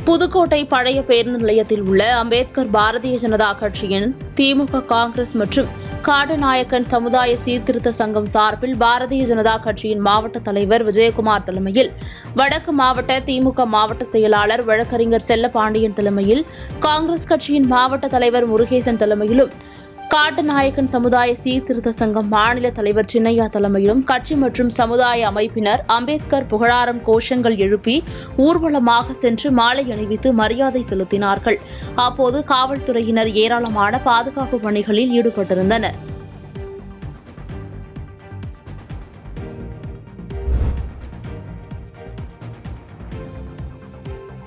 புதுக்கோட்டை பழைய பேருந்து நிலையத்தில் உள்ள அம்பேத்கர் பாரதிய ஜனதா கட்சியின் திமுக, காங்கிரஸ் மற்றும் காடநாயக்கன் சமுதாய சீர்திருத்த சங்கம் சார்பில் பாரதிய ஜனதா கட்சியின் மாவட்ட தலைவர் விஜயகுமார் தலைமையில், வடக்கு மாவட்ட திமுக மாவட்ட செயலாளர் வழக்கறிஞர் செல்லப்பாண்டியன் தலைமையில், காங்கிரஸ் கட்சியின் மாவட்ட தலைவர் முருகேசன் தலைமையிலும், காட்டுநாயக்கன் சமுதாய சீர்திருத்த சங்கம் மாநில தலைவர் சின்னையா தலைமையிலும் கட்சி மற்றும் சமுதாய அமைப்பினர் அம்பேத்கர் புகழாரம் கோஷங்கள் எழுப்பி ஊர்வலமாக சென்று மாலை அணிவித்து மரியாதை செலுத்தினார்கள். அப்போது காவல்துறையினர் ஏராளமான பாதுகாப்பு பணிகளில் ஈடுபட்டிருந்தனர்.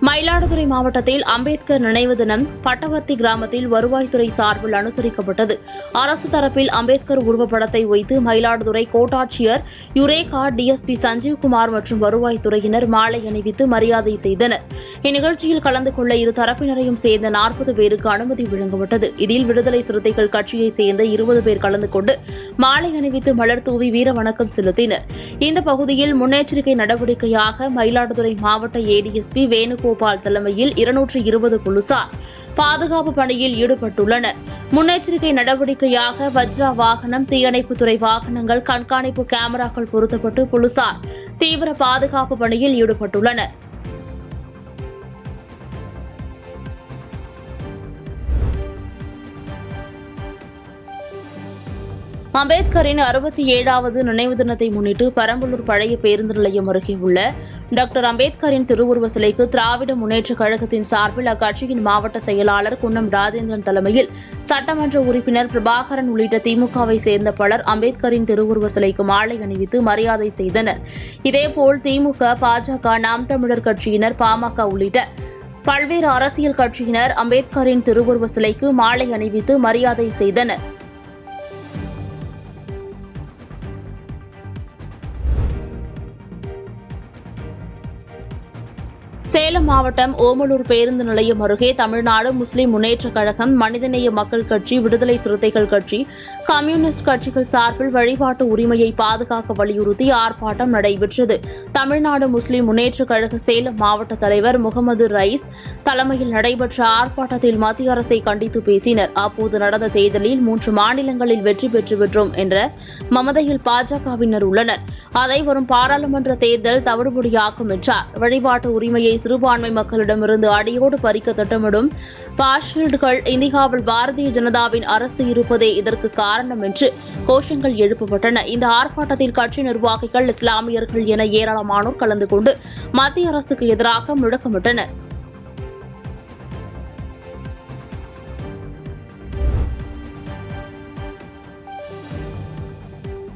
மயிலாடுதுறை மாவட்டத்தில் அம்பேத்கர் நினைவு தினம் பட்டவர்த்தி கிராமத்தில் வருவாய்த்துறை சார்பில் அனுசரிக்கப்பட்டது. அரசு தரப்பில் அம்பேத்கர் உருவப்படத்தை வைத்து மயிலாடுதுறை கோட்டாட்சியர் யுரேகா, டிஎஸ்பி சஞ்சீவ்குமார் மற்றும் வருவாய்த்துறையினர் மாலை அணிவித்து மரியாதை செய்தனர். இந்நிகழ்ச்சியில் கலந்து கொள்ள இரு தரப்பினரையும் சேர்ந்த 40 பேருக்கு அனுமதி வழங்கப்பட்டது. இதில் விடுதலை சிறுத்தைகள் கட்சியைச் சேர்ந்த 20 பேர் கலந்து கொண்டு மாலை அணிவித்து மலர் தூவி வீர வணக்கம் செலுத்தினர். இந்த பகுதியில் முன்னெச்சரிக்கை நடவடிக்கையாக மயிலாடுதுறை மாவட்ட ஏடிஎஸ்பி வேணுகோபால் தலைமையில் 220 போலீசார் பாதுகாப்பு பணியில் ஈடுபட்டுள்ளனர். முன்னெச்சரிக்கை நடவடிக்கையாக வஜ்ரா வாகனம், தீயணைப்புத்துறை வாகனங்கள், கண்காணிப்பு கேமராக்கள் பொருத்தப்பட்டு போலீசார் தீவிர பாதுகாப்பு பணியில் ஈடுபட்டுள்ளனர். அம்பேத்கரின் 67வது நினைவு தினத்தை முன்னிட்டு பெரம்பலூர் பழைய பேருந்து நிலையம் அருகே உள்ள டாக்டர் அம்பேத்கரின் திருவுருவ சிலைக்கு திராவிட முன்னேற்றக் கழகத்தின் சார்பில் அக்கட்சியின் மாவட்ட செயலாளர் குன்னம் ராஜேந்திரன் தலைமையில் சட்டமன்ற உறுப்பினர் பிரபாகரன் உள்ளிட்ட திமுகவை சேர்ந்த பலர் அம்பேத்கரின் திருவுருவ சிலைக்கு மாலை அணிவித்து மரியாதை செய்தனர். இதேபோல் திமுக, பாஜக, நாம் தமிழர் கட்சியினர், பாமக உள்ளிட்ட பல்வேறு அரசியல் கட்சியினர் அம்பேத்கரின் திருவுருவ சிலைக்கு மாலை அணிவித்து மரியாதை செய்தனர். சேலம் மாவட்டம் ஓமலூர் பேருந்து நிலையம் அருகே தமிழ்நாடு முஸ்லிம் முன்னேற்றக் கழகம், மனிதநேய மக்கள் கட்சி, விடுதலை சிறுத்தைகள் கட்சி, கம்யூனிஸ்ட் கட்சிகள் சார்பில் வழிபாட்டு உரிமையை பாதுகாக்க வலியுறுத்தி ஆர்ப்பாட்டம் நடைபெற்றது. தமிழ்நாடு முஸ்லிம் முன்னேற்றக் கழக சேலம் மாவட்ட தலைவர் முகமது ரைஸ் தலைமையில் நடைபெற்ற ஆர்ப்பாட்டத்தில் மத்திய அரசை கண்டித்து பேசினர். அப்போது நடந்த தேர்தலில் 3 மாநிலங்களில் வெற்றி பெற்றுவிட்டோம் என்ற மமதையில் பாஜகவினர் உள்ளனர். அதை வரும் பாராளுமன்ற தேர்தல் தவிடுபடியாக்கும் என்றார். வழிபாட்டு உரிமையை சிறுபான்மை மக்களிடமிருந்து அடியோடு பறிக்க திட்டமிடும் பாஷிஸ்டுகள் இந்தியாவில் பாரதிய ஜனதாவின் அரசு இருப்பதே இதற்கு காரணம் என்று கோஷங்கள் எழுப்பப்பட்டன. இந்த ஆர்ப்பாட்டத்தில் கட்சி நிர்வாகிகள், இஸ்லாமியர்கள் என ஏராளமானோர் கலந்து கொண்டு மத்திய அரசுக்கு எதிராக முழக்கமிட்டனர்.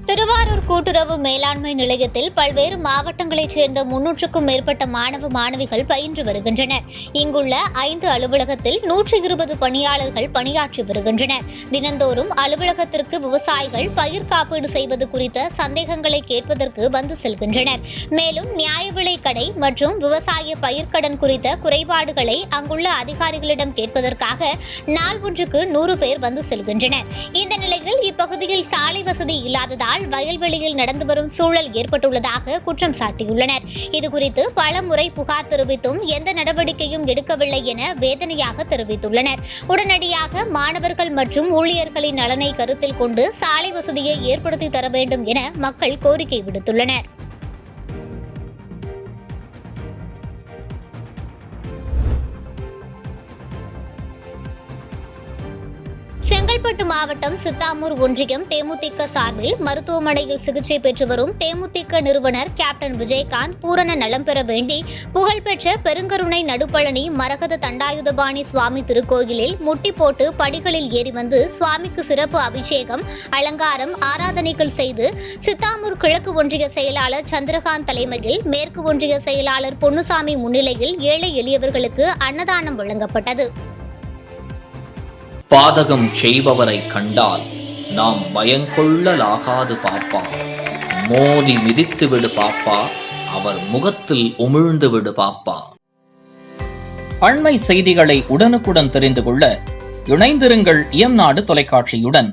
திருவாரூர் கூட்டுறவு மேலாண்மை நிலையத்தில் பல்வேறு மாவட்டங்களைச் சேர்ந்த 300க்கும் மேற்பட்ட மாணவ மாணவிகள் பயின்று வருகின்றனர். இங்குள்ள 5 அலுவலகத்தில் 120 பணியாளர்கள் பணியாற்றி வருகின்றனர். தினந்தோறும் அலுவலகத்திற்கு விவசாயிகள் பயிர் காப்பீடு செய்வது குறித்த சந்தேகங்களை கேட்பதற்கு வந்து செல்கின்றனர். மேலும் நியாய விலை கடை மற்றும் விவசாய பயிர்க்கடன் குறித்த குறைபாடுகளை அங்குள்ள அதிகாரிகளிடம் கேட்பதற்காக நாள் ஒன்றுக்கு 100 பேர் வந்து செல்கின்றனர். இந்த நிலையில் இப்பகுதியில் சாலை வசதி இல்லாததால் வயல்வெளியில் நடந்து வரும் சூழல் ஏற்பட்டுள்ளதாக குற்றம் சாட்டியுள்ளனர். இதுகுறித்து பல முறை புகார் தெரிவித்தும் எந்த நடவடிக்கையும் எடுக்கவில்லை என வேதனையாக தெரிவித்துள்ளனர். உடனடியாக மாணவர்கள் மற்றும் ஊழியர்களின் நலனை கருத்தில் கொண்டு சாலை வசதியை ஏற்படுத்தி தர வேண்டும் என மக்கள் கோரிக்கை விடுத்துள்ளனர். செங்கல்பட்டு மாவட்டம் சித்தாமூர் ஒன்றியம் தேமுதிக சார்பில் மருத்துவமனையில் சிகிச்சை பெற்று வரும் தேமுதிக நிறுவனர் கேப்டன் விஜயகாந்த் பூரண நலம் பெற வேண்டி புகழ்பெற்ற பெருங்கருணை நடுப்பழனி மரகத தண்டாயுதபாணி சுவாமி திருக்கோயிலில் முட்டி போட்டு படிகளில் ஏறி வந்து சுவாமிக்கு சிறப்பு அபிஷேகம், அலங்காரம், ஆராதனைகள் செய்து சித்தாமூர் கிழக்கு ஒன்றிய செயலாளர் சந்திரகாந்த் தலைமையில் மேற்கு ஒன்றிய செயலாளர் பொன்னுசாமி முன்னிலையில் ஏழை எளியவர்களுக்கு அன்னதானம் வழங்கப்பட்டது. பாதகம் செய்பவரை கண்டால் நாம் பயங்கொள்ளலாகாது பாப்பா, மோதி மிதித்து விடு பாப்பா, அவர் முகத்தில் உமிழ்ந்து விடு பாப்பா. அண்மை செய்திகளை உடனுக்குடன் தெரிந்து கொள்ள இணைந்திருங்கள் இயம்நாடு தொலைக்காட்சியுடன்.